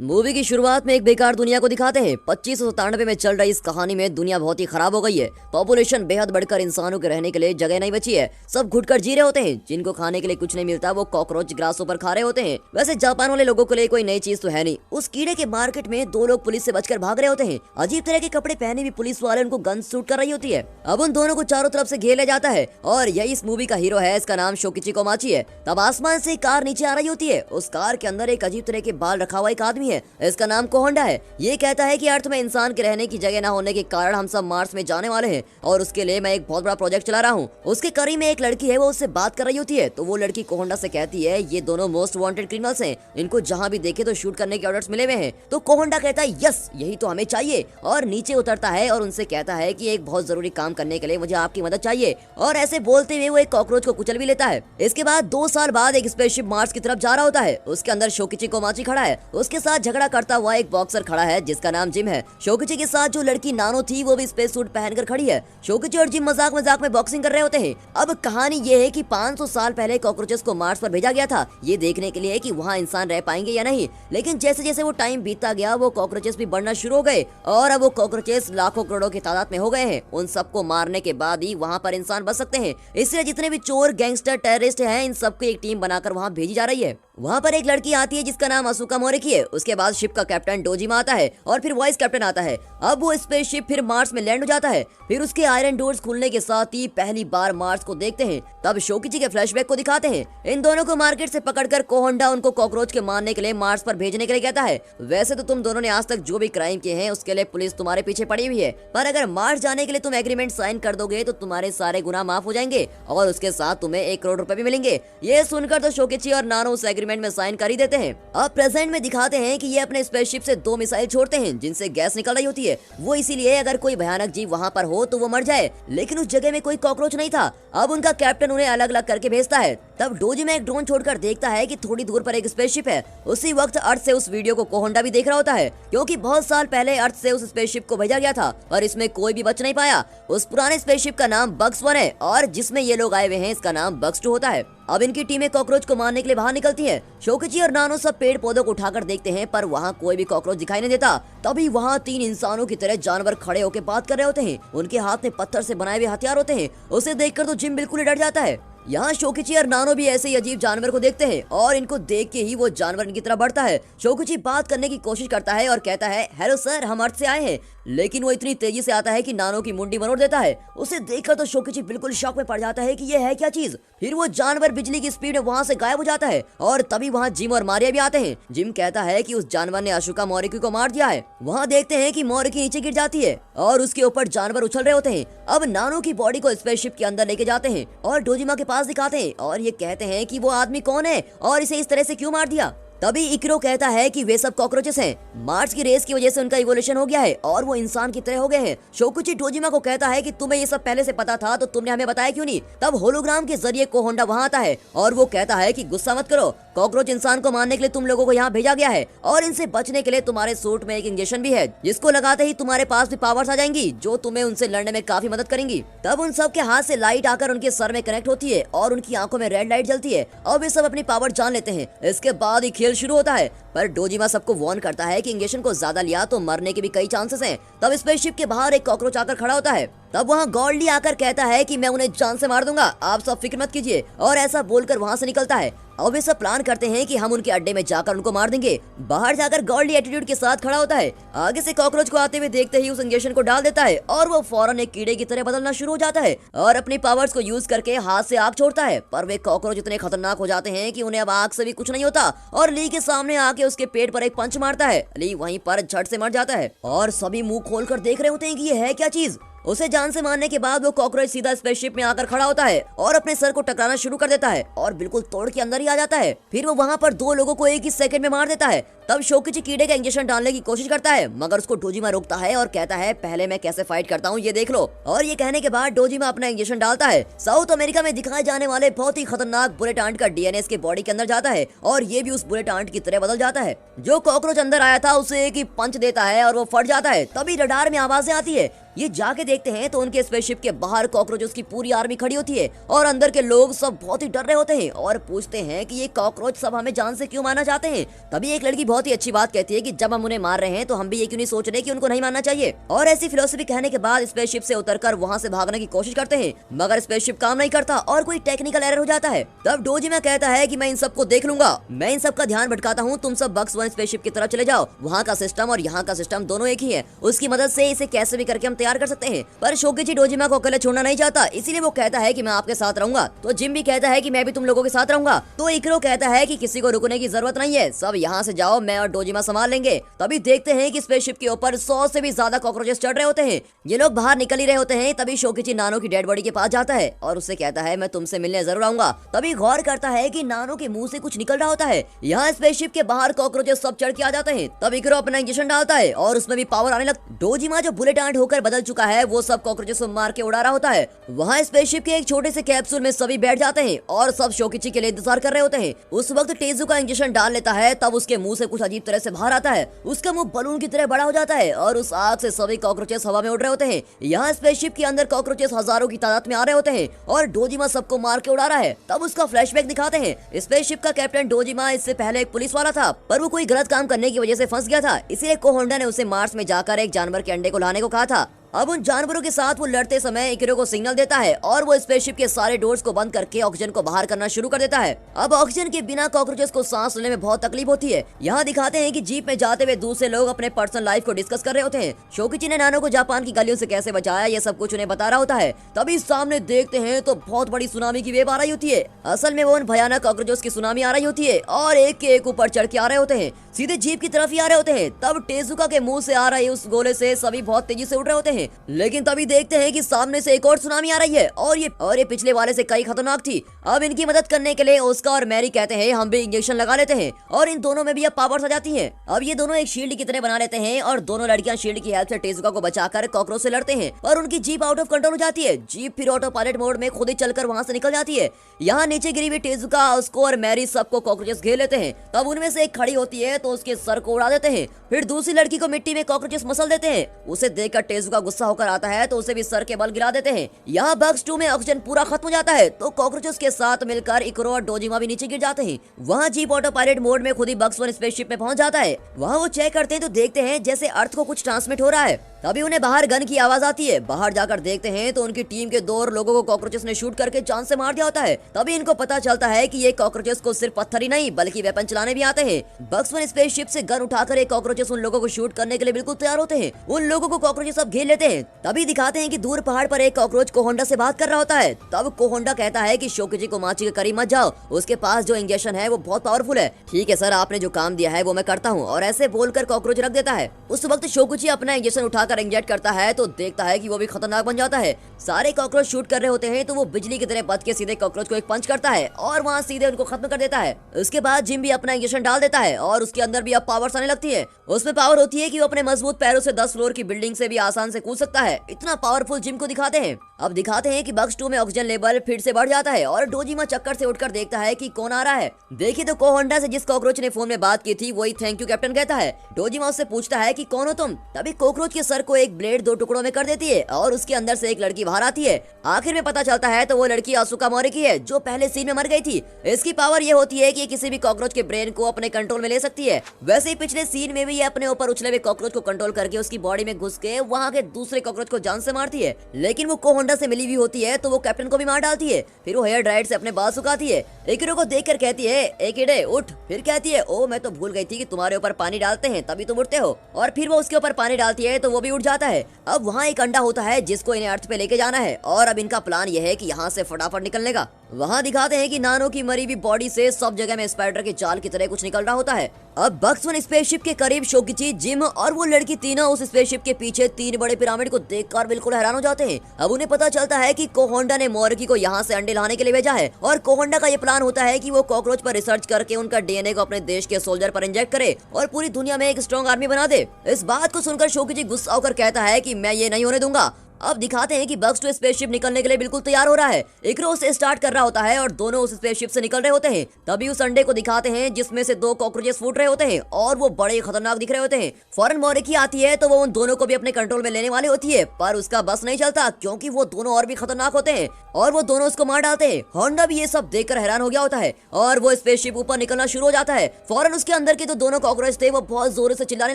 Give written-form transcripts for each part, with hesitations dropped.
Movie की शुरुआत में एक बेकार दुनिया को दिखाते हैं। 2597 में चल रही इस कहानी में दुनिया बहुत ही खराब हो गई है। पॉपुलेशन बेहद बढ़कर इंसानों के रहने के लिए जगह नहीं बची है। सब घुटकर जी रहे होते हैं। जिनको खाने के लिए कुछ नहीं मिलता वो कॉकरोच ग्रासों पर खा रहे होते हैं। वैसे जापान वाले लोगों के लिए कोई नई चीज तो है नहीं। उस कीड़े के मार्केट में दो लोग पुलिस से बचकर भाग रहे होते हैं। अजीब तरह के कपड़े पहने भी पुलिस वाले उनको गन शूट कर रही होती है। अब उन दोनों को चारों तरफ से घेर लिया जाता है और यही इस मूवी का हीरो है। इसका नाम शोकिची कोमाची है। तब आसमान से कार नीचे आ रही होती है। उस कार के अंदर एक अजीब तरह के बाल रखा हुआ एक आदमी है। इसका नाम कोहोंडा है। ये कहता है कि अर्थ में इंसान के रहने की जगह न होने के कारण हम सब मार्स में जाने वाले हैं और उसके लिए मैं एक बहुत बड़ा प्रोजेक्ट चला रहा हूँ। उसके करीब में एक लड़की है, वो उससे बात कर रही होती है। तो वो लड़की कोहोंडा से कहती है ये दोनों मोस्ट वांटेड क्रिमिनल्स हैं, इनको जहाँ भी देखे तो शूट करने के ऑर्डर्स मिले हुए हैं। तो कोहोंडा कहता है यस यही तो हमें चाहिए और नीचे उतरता है और उनसे कहता है कि एक बहुत जरूरी काम करने के लिए मुझे आपकी मदद चाहिए। और ऐसे बोलते हुए वो एक कॉकरोच को कुचल भी लेता है। इसके बाद 2 साल बाद एक स्पेसशिप मार्स की तरफ जा रहा होता है। उसके अंदर शोकिची कोमाची खड़ा है। उसके साथ झगड़ा करता हुआ एक बॉक्सर खड़ा है जिसका नाम जिम है। शोकिची के साथ जो लड़की नानो थी वो भी स्पेस सूट पहनकर खड़ी है। शोकिची और जिम मजाक मजाक में बॉक्सिंग कर रहे होते हैं। अब कहानी ये है कि 500 साल पहले कॉकरोचेस को मार्स पर भेजा गया था ये देखने के लिए कि वहाँ इंसान रह पाएंगे या नहीं। लेकिन जैसे जैसे वो टाइम बीतता गया वो कॉकरोचेस भी बढ़ना शुरू हो गए और अब वो कॉकरोचेस लाखों करोड़ों की तादाद में हो गए हैं। उन सबको मारने के बाद ही वहाँ पर इंसान बच सकते हैं। इसलिए जितने भी चोर गैंगस्टर टेररिस्ट हैं इन सबको एक टीम बनाकर वहाँ भेजी जा रही है। वहाँ पर एक लड़की आती है जिसका नाम असुका मोरिकी है। उसके बाद शिप का कैप्टन डोजिमा आता है और फिर वाइस कैप्टन आता है। अब वो स्पेसशिप फिर मार्स में लैंड हो जाता है। फिर उसके आयरन डोर्स खुलने के साथ ही पहली बार मार्स को देखते हैं। तब शोकिची के फ्लैशबैक को दिखाते हैं। इन दोनों को मार्केट से पकड़कर कोहोंडा उनको कॉकरोच के मारने के लिए मार्स पर भेजने के लिए कहता है। वैसे तो तुम दोनों ने आज तक जो भी क्राइम किए हैं उसके लिए पुलिस तुम्हारे पीछे पड़ी हुई है, पर अगर मार्स जाने के लिए तुम एग्रीमेंट साइन कर दोगे तो तुम्हारे सारे गुनाह माफ हो जाएंगे और उसके साथ तुम्हें 1 करोड़ रुपए भी मिलेंगे। ये सुनकर तो शोकिची और नानो उस एग्रीमेंट में साइन कर ही देते हैं। अब प्रेजेंट में दिखाते हैं कि ये अपने स्पेसशिप से 2 मिसाइल छोड़ते हैं जिनसे गैस निकल रही होती है। वो इसीलिए अगर कोई भयानक जीव वहाँ पर हो तो वो मर जाए। लेकिन उस जगह में कोई कॉकरोच नहीं था। अब उनका कैप्टन उन्हें अलग अलग करके भेजता है। तब डोजिमा एक ड्रोन छोड़कर देखता है कि थोड़ी दूर पर एक स्पेसशिप है। उसी वक्त अर्थ से उस वीडियो को कोहोंडा भी देख रहा होता है क्योंकि बहुत साल पहले अर्थ से उस स्पेसशिप को भेजा गया था पर इसमें कोई भी बच नहीं पाया। उस पुराने स्पेसशिप का नाम बग्स 1 है और जिसमें ये लोग आए हुए हैं इसका नाम बग्स 2 होता है। अब इनकी टीमें कॉकरोच को मारने के लिए बाहर निकलती हैं। शोकिची और नानो सब पेड़ पौधों को उठाकर देखते हैं पर वहाँ कोई भी कॉकरोच दिखाई नहीं देता। तभी वहाँ 3 इंसानों की तरह जानवर खड़े होकर बात कर रहे होते हैं। उनके हाथ में पत्थर से बनाए हुए हथियार होते हैं। उसे देखकर तो जिम बिल्कुल ही डर जाता है। यहाँ शोकिची और नानो भी ऐसे ही अजीब जानवर को देखते हैं और इनको देख के ही वो जानवर इनकी तरफ बढ़ता है। शोकिची बात करने की कोशिश करता है और कहता है हेलो सर हम अर्थ से आए हैं, लेकिन वो इतनी तेजी से आता है कि नानो की मुंडी मरोड़ देता है। उसे देखकर तो शोकिची बिल्कुल शॉक में पड़ जाता है कि ये है क्या चीज। फिर वो जानवर बिजली की स्पीड में वहाँ से गायब हो जाता है और तभी वहाँ जिम और मारिया भी आते हैं। जिम कहता है कि उस जानवर ने असुका मोरिकी को मार दिया है। वहाँ देखते हैं कि मोरिकी नीचे गिर जाती है और उसके ऊपर जानवर उछल रहे होते हैं। अब नानो की बॉडी को स्पेसशिप के अंदर लेके जाते हैं और डोजिमा के पास दिखाते हैं और ये कहते हैं कि वो आदमी कौन है और इसे इस तरह से क्यों मार दिया। तभी इकरो कहता है कि वे सब कॉकरोचेस हैं। मार्स की रेस की वजह से उनका इवोल्यूशन हो गया है और वो इंसान की तरह हो गए हैं। शोकुची डोजिमा को कहता है कि तुम्हें ये सब पहले से पता था तो तुमने हमें बताया क्यों नहीं। तब होलोग्राम के जरिए कोहोंडा वहाँ आता है और वो कहता है कि गुस्सा मत करो, कॉकरोच इंसान को मारने के लिए तुम लोगों को यहाँ भेजा गया है और इनसे बचने के लिए तुम्हारे सूट में एक इंजेक्शन भी है जिसको लगाते ही तुम्हारे पास भी पावर्स आ जाएंगी जो तुम्हें उनसे लड़ने में काफी मदद करेंगी। तब उन सब के हाथ से लाइट आकर उनके सर में कनेक्ट होती है और उनकी आंखों में रेड लाइट जलती है। अब वे सब अपनी पावर जान लेते हैं। इसके बाद ही खेल शुरू होता है पर डोजिमा सबको वार्न करता है कि इंजेक्शन को ज्यादा लिया तो मरने के भी कई चांसेस हैं। तब स्पेसशिप के बाहर एक कॉकरोच आकर खड़ा होता है। तब वहाँ गॉल्डी आकर कहता है कि मैं उन्हें जान से मार दूंगा, आप सब फिक्र मत कीजिए और ऐसा बोलकर वहाँ से निकलता है। अब वे सब प्लान करते हैं कि हम उनके अड्डे में जाकर उनको मार देंगे। बाहर जाकर गॉल्डी एटीट्यूड के साथ खड़ा होता है। आगे से कॉकरोच को आते हुए देखते ही उस इंजेक्शन को डाल देता है और वो फौरन एक कीड़े की तरह बदलना शुरू हो जाता है और अपनी पावर्स को यूज करके हाथ से आग छोड़ता है। पर वे कॉकरोच इतने खतरनाक हो जाते हैं कि उन्हें अब आग से भी कुछ नहीं होता और ली के सामने आके उसके पेट पर एक पंच मारता है। ली वहीं पर झट से मर जाता है और सभी मुंह खोलकर देख रहे होते हैं कि ये है क्या चीज। उसे जान से मारने के बाद वो कॉकरोच सीधा स्पेसशिप में आकर खड़ा होता है और अपने सर को टकराना शुरू कर देता है और बिल्कुल तोड़ के अंदर ही आ जाता है। फिर वो वहाँ पर 2 लोगों को एक ही सेकंड में मार देता है। तब शोकिची कीड़े का इंजेक्शन डालने की कोशिश करता है मगर उसको डोजिमा रोकता है और कहता है पहले मैं कैसे फाइट करता हूँ ये देख लो। और ये कहने के बाद डोजिमा अपना इंजेक्शन डालता है। साउथ अमेरिका में दिखाए जाने वाले बहुत ही खतरनाक बुलेट आंट का डीएनए इसके बॉडी के अंदर जाता है और ये भी उस बुलेट आंट की तरह बदल जाता है। जो कॉकरोच अंदर आया था उसे एक ही पंच देता है और वो फट जाता है। तभी रडार में आवाजें आती है ये जाके देखते हैं तो उनके स्पेसशिप के बाहर कॉकरोचेस की पूरी आर्मी खड़ी होती है और अंदर के लोग सब बहुत ही डर रहे होते हैं और पूछते हैं कि ये कॉकरोच सब हमें जान से क्यों मारना चाहते हैं। तभी एक लड़की बहुत ही अच्छी बात कहती है कि जब हम उन्हें मार रहे हैं तो हम भी ये क्यों नहीं सोच रहे कि उनको नहीं मारना चाहिए। और ऐसी फिलोसफी कहने के बाद स्पेसशिप से उतरकर वहाँ से भागने की कोशिश करते हैं, मगर स्पेसशिप काम नहीं करता और कोई टेक्निकल एरर हो जाता है। तब डोजिमा कहता है कि मैं इन सबको देख लूंगा, मैं इन सब का ध्यान भटकाता हूँ, तुम सब बक्स वन स्पेसशिप की तरफ चले जाओ, वहाँ का सिस्टम और यहाँ का सिस्टम दोनों एक ही है, उसकी मदद से इसे कैसे भी करके हम तैयार कर सकते हैं। पर शोकिची डोजिमा को अकेले छोड़ना नहीं चाहता, इसीलिए वो कहता है कि मैं आपके साथ रहूंगा। तो जिम भी कहता है कि मैं भी तुम लोगों के साथ रहूंगा। तो इकरो कहता है कि किसी को रुकने की जरूरत नहीं है, सब यहाँ से जाओ, मैं और डोजिमा संभाल लेंगे। तभी देखते हैं कि स्पेसशिप के ऊपर 100 से भी ज्यादा कॉकरोचेस चढ़ रहे होते हैं। ये लोग बाहर निकल ही रहे होते हैं, तभी शोकिची नानो की डेड बॉडी के पास जाता है और उससे कहता है मैं तुमसे मिलने जरूर आऊंगा। तभी गौर करता है कि नानो के मुंह से कुछ निकल रहा होता है। यहाँ स्पेसशिप के बाहर कॉकरोचेस सब चढ़ के आ जाते हैं। तब इकरो अपना इंजेक्शन डालता है और उसमें भी पावर आने लगता है। डोजिमा जो बुलेट आर्ट होकर बदल चुका है वो सब कॉकरोचेस को मार के उड़ा रहा होता है। वहाँ स्पेसशिप के एक छोटे से कैप्सूल में सभी बैठ जाते हैं और सब शोकिची के लिए इंतजार कर रहे होते हैं। उस वक्त टेजुका इंजेक्शन डाल लेता है, तब उसके मुंह से कुछ अजीब तरह से बाहर आता है, उसका मुंह बलून की तरह बड़ा हो जाता है और उस आग से सभी कॉकरोचेस हवा में उड़ रहे होते हैं। यहाँ स्पेसशिप के अंदर कॉकरोचेस हजारों की तादाद में आ रहे होते हैं और डोजिमा सबको मार के उड़ा रहा है। तब उसका फ्लैशबैक दिखाते हैं। स्पेसशिप का कैप्टन डोजिमा इससे पहले एक पुलिस वाला था, पर वो कोई गलत काम करने की वजह से फंस गया था, इसलिए कोहोंडा ने उसे मार्स में जाकर एक जानवर के अंडे को लाने को कहा था। अब उन जानवरों के साथ वो लड़ते समय इकरो को सिग्नल देता है और वो स्पेसशिप के सारे डोर्स को बंद करके ऑक्सीजन को बाहर करना शुरू कर देता है। अब ऑक्सीजन के बिना कॉकरोचेस को सांस लेने में बहुत तकलीफ होती है। यहाँ दिखाते हैं कि जीप में जाते हुए दूसरे लोग अपने पर्सनल लाइफ को डिस्कस कर रहे होते हैं। शोकिची ने नानो को जापान की गलियों से कैसे बचाया ये सब कुछ उन्हें बता रहा होता है। तभी सामने देखते हैं तो बहुत बड़ी सुनामी की वेव आ रही होती है। असल में वो उन भयानक कॉकरोचेस की सुनामी आ रही होती है और एक के एक ऊपर चढ़ के आ रहे होते हैं, सीधे जीप की तरफ ही आ रहे होते हैं। तब टेजुका के मुंह से आ रहे उस गोले से सभी बहुत तेजी से उड़ रहे होते हैं, लेकिन तभी देखते हैं कि सामने से एक और सुनामी आ रही है और ये पिछले वाले से कई खतरनाक थी। अब इनकी मदद करने के लिए ओस्का और मैरी कहते हैं हम भी इंजेक्शन लगा लेते हैं और इन दोनों में भी अब पावर्स आ जाती हैं। अब ये दोनों एक शील्ड की तरह बना लेते हैं और दोनों लड़कियां शील्ड की हेल्प से टेजुका को बचाकर कॉकरोच से लड़ते हैं, पर उनकी जीप आउट ऑफ कंट्रोल हो जाती है। जीप फिर ऑटो पायलट मोड में खुद ही चलकर वहां से निकल जाती है। यहाँ नीचे गिरी हुई टेजुका, ओस्को और मैरी सबको कॉकरोचेस घेर लेते हैं। तब उनमें से एक खड़ी होती है तो उसके सर को उड़ा देते हैं, फिर दूसरी लड़की को मिट्टी में कॉकरोचेस मसल देते हैं। उसे देखकर टेजुका गुस्सा होकर आता है तो उसे भी सर के बल गिरा देते हैं। यहाँ बक्स 2 में ऑक्सीजन पूरा खत्म हो जाता है तो कॉकरोचेस के साथ मिलकर इकरो और डोजिमा भी नीचे गिर जाते हैं। वहाँ जीप ऑटो पायलट मोड में खुद ही बक्स 1 स्पेसशिप में पहुंच जाता है। वहाँ वो चेक करते हैं तो देखते हैं जैसे अर्थ को कुछ ट्रांसमिट हो रहा है। तभी उन्हें बाहर गन की आवाज आती है। बाहर जाकर देखते हैं तो उनकी टीम के 2 और लोगों को कॉकरोचेस ने शूट करके जान से मार दिया होता है। तभी इनको पता चलता है कि ये कॉकरोचेस को सिर्फ पत्थर ही नहीं बल्कि वेपन चलाने भी आते हैं। बक्स 1 स्पेसशिप से गन उठाकर एक कॉकरोचेस उन लोगों को शूट करने के लिए बिल्कुल तैयार होते हैं। उन लोगों को कॉकरोचेस सब घेर लेते हैं। तभी दिखाते हैं कि दूर पहाड़ पर एक कॉकरोच कोहोंडा से बात कर रहा होता है। तब कोहोंडा कहता है कि शोकिची को माची के करीब मत जाओ, उसके पास जो इंजेक्शन है वो बहुत पावरफुल है। ठीक है सर, आपने जो काम दिया है वो मैं करता हूँ, और ऐसे बोलकर कॉकरोच रख देता है। उस वक्त शोकिची अपना इंजेक्शन उठाकर इंजेक्ट करता है तो देखता है कि वो भी खतरनाक बन जाता है। सारे कॉकरोच शूट कर रहे होते हैं तो वो बिजली की तरह बच के सीधे कॉकरोच को एक पंच करता है और वहाँ सीधे उनको खत्म कर देता है। उसके बाद जिम भी अपना इंजेक्शन डाल देता है और उसके अंदर भी अब पावर्स आने लगती है। उसमें पावर होती है कि वो अपने मजबूत पैरों से 10 फ्लोर की बिल्डिंग से भी आसान से कूद सकता है। इतना पावरफुल जिम को दिखाते हैं। अब दिखाते हैं कि बक्स 2 में ऑक्सीजन लेवल फिर से बढ़ जाता है और डोजिमा चक्कर से उठकर देखता है कि कौन आ रहा है। देखिए तो कोहोंडा से जिस कॉकरोच ने फोन में बात की थी वही थैंक यू कैप्टन कहता है। डोजिमा उससे पूछता है कि कौन हो तुम। तभी कॉकरोच के सर को एक ब्लेड 2 टुकड़ों में कर देती है और उसके अंदर से एक लड़की बाहर आती है। आखिर में पता चलता है तो वो लड़की असुका मोरी की है जो पहले सीन में मर गई थी। इसकी पावर ये होती है कि किसी भी कॉकरोच के ब्रेन को अपने कंट्रोल में ले सकती है। वैसे ही पिछले सीन में भी ये अपने ऊपर उछले हुए कॉकरोच को कंट्रोल करके उसकी बॉडी में घुस के वहाँ के दूसरे कॉकरोच को जान से मारती है। लेकिन वो कोहोंडा से मिली हुई होती है तो वो कैप्टन को भी मार डालती है। फिर वो हेयर ड्रायर से अपने बाल सुखाती है। इकरो को देखकर कहती है ए किडे उठ। फिर कहती है ओ मैं तो भूल गई थी कि तुम्हारे ऊपर पानी डालते हैं तभी तुम उठते हो। और फिर वो उसके ऊपर पानी डालती है तो वो भी उठ जाता है। अब वहाँ एक अंडा होता है जिसको इन्हें अर्थ पे लेके जाना है और अब इनका प्लान यह है कि यहाँ से फटाफट निकलने का। वहाँ दिखाते हैं कि नानो की मरी हुई बॉडी से सब जगह में स्पाइडर के जाल की तरह कुछ निकल रहा होता है। अब बक्स 1 स्पेसशिप के करीब शोकिची, जिम और वो लड़की तीनों उस स्पेसशिप के पीछे 3 बड़े पिरामिड को देखकर बिल्कुल हैरान हो जाते हैं। अब उन्हें पता चलता है कि कोहोंडा ने मोरकी को यहाँ से अंडे लाने के लिए भेजा है और कोहोंडा का ये प्लान होता है कि वो कॉकरोच पर रिसर्च करके उनका डीएनए को अपने देश के सोल्जर पर इंजेक्ट करे और पूरी दुनिया में एक स्ट्रॉन्ग आर्मी बना दे। इस बात को सुनकर शोकिची गुस्सा होकर कहता है कि मैं ये नहीं होने दूंगा। अब दिखाते हैं कि बग्स टू स्पेसशिप निकलने के लिए बिल्कुल तैयार हो रहा है। इकरो उसे स्टार्ट कर रहा होता है और दोनों उस स्पेसशिप से निकल रहे होते हैं। तभी उस अंडे को दिखाते हैं जिसमें से 2 कॉकरोचेस फूट रहे होते हैं और वो बड़े खतरनाक दिख रहे होते हैं। फौरन मौरिकी आती है तो वो उन दोनों को भी अपने कंट्रोल में लेने वाली होती है, पर उसका बस नहीं चलता क्योंकि वो दोनों और भी खतरनाक होते हैं और वो दोनों उसको मार डालते हैं। होंडा भी ये सब देखकर हैरान हो गया होता है और वो स्पेसशिप ऊपर निकलना शुरू हो जाता है। फौरन उसके अंदर के जो दोनों कॉकरोच थे वो बहुत जोर से चिल्लाने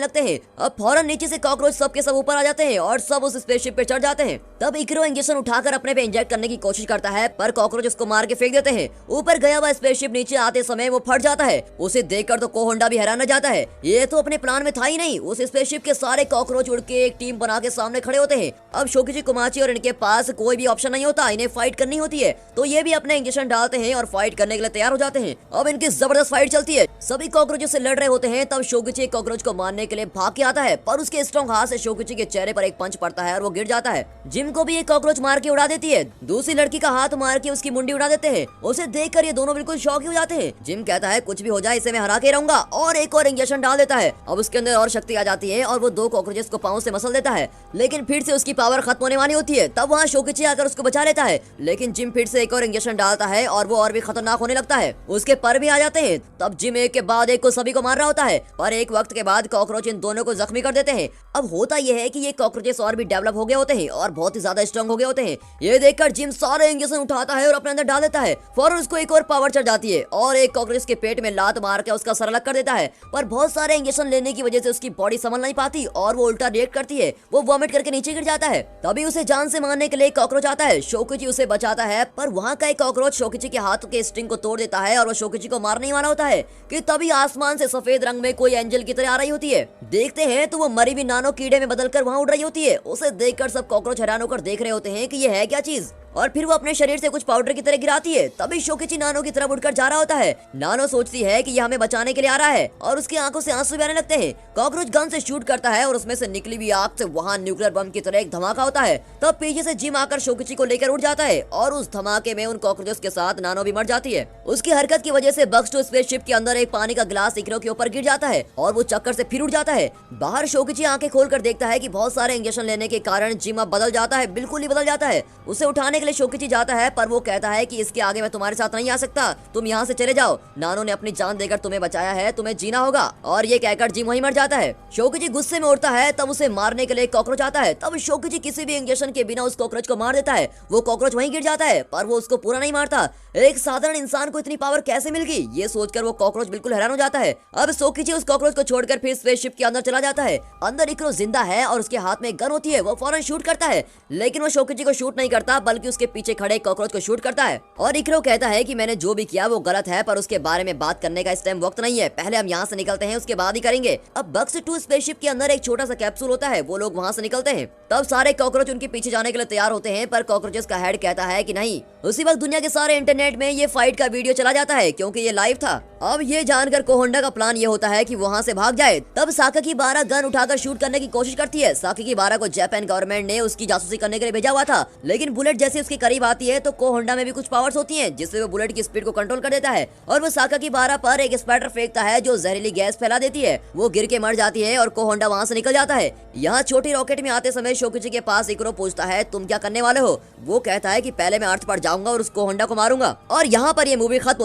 लगते हैं। अब फौरन नीचे से कॉकरोच सब के सब ऊपर आ जाते हैं और सब उस स्पेसशिप पे चढ़ जाते हैं। तब इकरो इंजेक्शन उठाकर अपने पे इंजेक्ट करने की कोशिश करता है, पर कॉकरोच उसको मार के फेंक देते हैं। ऊपर गया हुआ स्पेसशिप नीचे आते समय वो फट जाता है। उसे देखकर तो कोहोंडा भी हैरान रह जाता है, ये तो अपने प्लान में था ही नहीं। उस स्पेसशिप के सारे कॉकरोच उड़ के एक टीम बना के सामने खड़े होते हैं। अब शोकिची कुमाची और इनके पास कोई भी ऑप्शन नहीं होता, इन्हें फाइट करनी होती है, तो ये भी अपने इंजेक्शन डालते हैं और फाइट करने के लिए तैयार हो जाते हैं। अब इनकी जबरदस्त फाइट चलती है, सभी कॉकरोचों से लड़ रहे होते हैं। तब शोकिची एक कॉकरोच को मारने के लिए भाग के आता है, पर उसके स्ट्रॉन्ग हाथ से शोकिची के चेहरे पर एक पंच पड़ता है और वो गिर जाता है। जिम को भी एक कॉकरोच मार के उड़ा देती है, दूसरी लड़की का हाथ मार के उसकी मुंडी उड़ा देते हैं। उसे देखकर ये दोनों बिल्कुल शॉक हो जाते हैं। जिम कहता है कुछ भी हो जाए इसे मैं हरा के रहूंगा और एक और इंजेक्शन डाल देता है। अब उसके अंदर और शक्ति आ जाती है और वो 2 कॉकरोचेस को पांव से मसल देता है, लेकिन फिर से उसकी पावर खत्म होने वाली होती है। तब वहाँ शोकिची आकर उसको बचा लेता है, लेकिन जिम फिर से एक और इंजेक्शन डालता है और वो और भी खतरनाक होने लगता है। उसके पर भी आ जाते हैं। तब जिम एक के बाद एक को सभी को मार रहा होता है, पर एक वक्त के बाद कॉकरोच इन दोनों को जख्मी कर देते हैं। अब होता यह है कि ये कॉकरोचेस और भी डेवलप हो गए होते हैं और बहुत ही ज्यादा स्ट्रांग हो गए होते हैं। ये देखकर जिम सारे इंजेक्शन उठाता है और अपने अंदर डाल देता है। फौरन उसको एक और पावर चढ़ जाती है और एक कॉकरोच के पेट में लात मार के उसका सर अलग कर देता है, पर बहुत सारे इंजेक्शन लेने की वजह से उसकी बॉडी संभल नहीं पाती और वो उल्टा रिएक्ट करती है। वो वॉमिट करके नीचे गिर जाता है। तभी उसे जान से मारने के लिए कॉकरोच आता है। शोकिची उसे बचाता है, पर वहाँ का एक कॉकरोच शोकिची के हाथ के स्ट्रिंग को तोड़ देता है और वो शोकिची को मारने वाला होता है कि तभी आसमान से सफेद रंग में कोई एंजल की तरह आ रही होती है। देखते हैं तो वो मरी हुई नानो कीड़े में बदलकर वहाँ उड़ रही होती है। उसे देखकर सब कॉकरोच हैरान होकर देख रहे होते हैं कि ये है क्या चीज, और फिर वो अपने शरीर से कुछ पाउडर की तरह गिराती है। तभी शोकिची नानो की तरफ उड़कर जा रहा होता है। नानो सोचती है कि ये हमें बचाने के लिए आ रहा है और उसकी आंखों से आंसू भी आने लगते हैं। कॉकरोच गन से शूट करता है और उसमें से निकली हुई आग से वहाँ न्यूक्लियर बम की तरह एक धमाका होता है। तब पीछे से जिम आकर शोकिची को लेकर उड़ जाता है और उस धमाके में उन कॉकरोचेस के साथ नानो भी मर जाती है। उसकी हरकत की वजह से बग्स टू स्पेसशिप के अंदर एक पानी का गिलास इकरो के ऊपर गिर जाता है और वो चक्कर से फिर उड़ जाता है। बाहर शोकिची आंखें खोलकर देखता है कि बहुत सारे इंजेक्शन लेने के कारण जिम अब बदल जाता है, बिल्कुल ही बदल जाता है। उसे उठाने के लिए शोकिची जाता है, पर वो कहता है कि इसके आगे मैं तुम्हारे साथ नहीं आ सकता, तुम यहाँ से चले जाओ। नानो ने अपनी जान देकर तुम्हें बचाया है, तुम्हें जीना होगा। और ये कहकर जिम वहीं मर जाता है। शोकिची गुस्से में उड़ता है, तब उसे मारने के लिए कॉकरोच आता है। तब शोकिची किसी भी इंजेक्शन के बिना उस कॉकरोच को मार देता है। वो कॉकरोच वहीं गिर जाता है, पर वो उसको पूरा नहीं मारता। एक साधारण इंसान को इतनी पावर कैसे मिल गई, ये सोचकर वो कॉकरोच बिल्कुल हैरान हो जाता है। अब शोकिची उस कॉकरोच को छोड़कर फिर स्पेसशिप के अंदर चला जाता है। अंदर इकरो जिंदा है और उसके हाथ में गन होती है। वो फौरन शूट करता है, लेकिन वो शोकिची को शूट नहीं करता, बल्कि उसके पीछे खड़े कॉकरोच को शूट करता है। और इकरो कहता है कि मैंने जो भी किया वो गलत है, पर उसके बारे में बात करने का इस टाइम वक्त नहीं है, पहले हम यहाँ से निकलते हैं, उसके बाद ही करेंगे। अब बग्स टू स्पेसशिप के अंदर एक छोटा सा कैप्सूल होता है, वो लोग वहाँ से निकलते हैं। तब सारे कॉकरोच उनके पीछे जाने के लिए तैयार होते हैं, पर कॉकरोचेस का हेड कहता है कि नहीं। उसी वक्त दुनिया के सारे इंटरनेट में ये फाइट का वीडियो चला जाता है, क्योंकि ये लाइव था। अब ये जानकर कोहोंडा का प्लान ये होता है कि वहाँ से भाग जाए। तब साकाकी 12 गन उठाकर शूट करने की कोशिश करती है। साकाकी 12 को जापान गवर्नमेंट ने उसकी जासूसी करने के लिए भेजा हुआ था, लेकिन बुलेट जैसे उसके करीब आती है तो कोहोंडा में भी कुछ पावर्स होती हैं, जिससे वो बुलेट की स्पीड को कंट्रोल कर देता है और वो साकाकी 12 पर एक स्पैटर फेंकता है जो जहरीली गैस फैला देती है। वो गिर के मर जाती है और कोहोंडा वहाँ से निकल जाता है। यहाँ छोटी रॉकेट में आते समय शोकिची के पास इकरो पूछता है तुम क्या करने वाले हो। वो कहता है कि पहले मैं अर्थ पर जाऊंगा और उस कोहोंडा को मारूंगा। और यहाँ पर ये मूवी खत्म